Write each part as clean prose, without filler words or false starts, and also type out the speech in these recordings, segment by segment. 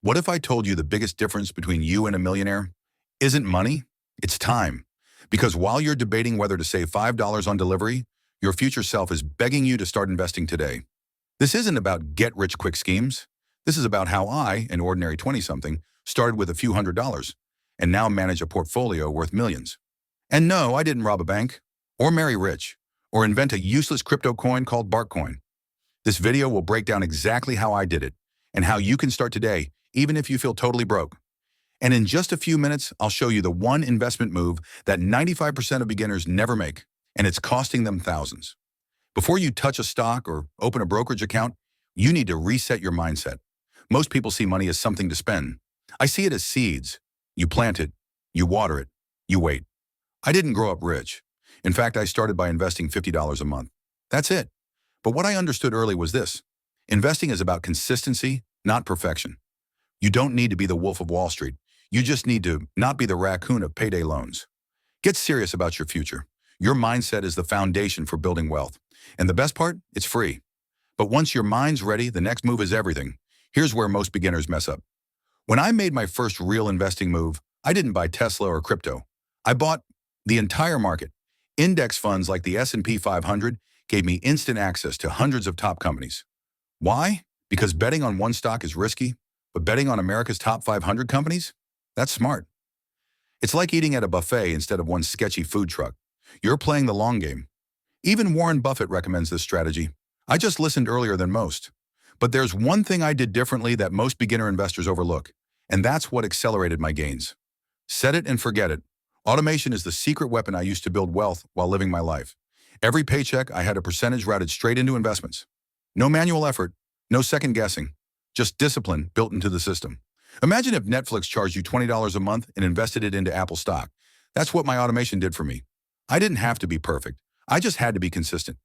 What if I told you the biggest difference between you and a millionaire isn't money, it's time? Because while you're debating whether to save $5 on delivery, your future self is begging you to start investing today. This isn't about get-rich-quick schemes. This is about how I, an ordinary 20-something, started with a few $100s and now manage a portfolio worth millions. And no, I didn't rob a bank, or marry rich, or invent a useless crypto coin called Bartcoin. This video will break down exactly how I did it and how you can start today, even if you feel totally broke. And in just a few minutes, I'll show you the one investment move that 95% of beginners never make, and it's costing them thousands. Before you touch a stock or open a brokerage account, you need to reset your mindset. Most people see money as something to spend. I see it as seeds. You plant it, you water it, you wait. I didn't grow up rich. In fact, I started by investing $50 a month. That's it. But what I understood early was this. Investing is about consistency, not perfection. You don't need to be the Wolf of Wall Street. You just need to not be the raccoon of payday loans. Get serious about your future. Your mindset is the foundation for building wealth. And the best part, it's free. But once your mind's ready, the next move is everything. Here's where most beginners mess up. When I made my first real investing move, I didn't buy Tesla or crypto. I bought the entire market. Index funds like the S&P 500 gave me instant access to hundreds of top companies. Why? Because betting on one stock is risky, but betting on America's top 500 companies? That's smart. It's like eating at a buffet instead of one sketchy food truck. You're playing the long game. Even Warren Buffett recommends this strategy. I just listened earlier than most. But there's one thing I did differently that most beginner investors overlook, and that's what accelerated my gains. Set it and forget it. Automation is the secret weapon I used to build wealth while living my life. Every paycheck, I had a percentage routed straight into investments. No manual effort, no second guessing, just discipline built into the system. Imagine if Netflix charged you $20 a month and invested it into Apple stock. That's what my automation did for me. I didn't have to be perfect. I just had to be consistent.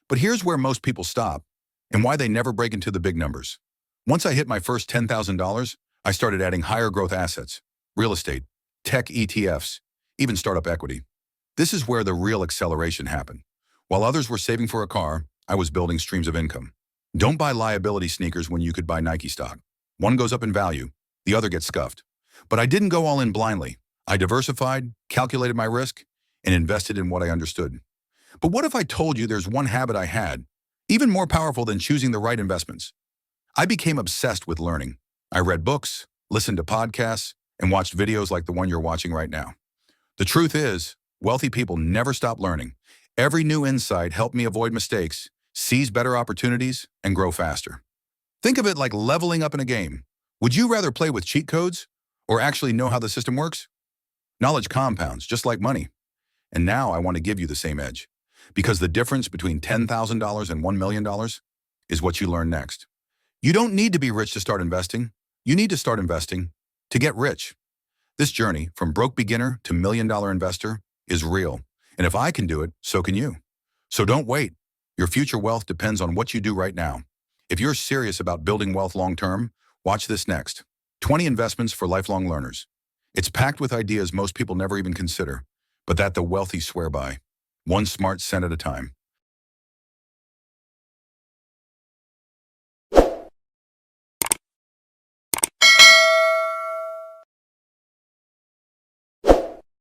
But here's where most people stop and why they never break into the big numbers. Once I hit my first $10,000, I started adding higher growth assets, real estate, tech ETFs, even startup equity. This is where the real acceleration happened. While others were saving for a car, I was building streams of income. Don't buy liability sneakers when you could buy Nike stock. One goes up in value, the other gets scuffed. But I didn't go all in blindly. I diversified, calculated my risk, and invested in what I understood. But what if I told you there's one habit I had, even more powerful than choosing the right investments? I became obsessed with learning. I read books, listened to podcasts, and watched videos like the one you're watching right now. The truth is, wealthy people never stop learning. Every new insight helped me avoid mistakes, seize better opportunities, and grow faster. Think of it like leveling up in a game. Would you rather play with cheat codes or actually know how the system works? Knowledge compounds, just like money. And now I want to give you the same edge. Because the difference between $10,000 and $1 million is what you learn next. You don't need to be rich to start investing. You need to start investing to get rich. This journey from broke beginner to million-dollar investor is real. And if I can do it, so can you. So don't wait. Your future wealth depends on what you do right now. If you're serious about building wealth long-term, watch this next. 20 investments for lifelong learners. It's packed with ideas most people never even consider, but that the wealthy swear by. One smart cent at a time.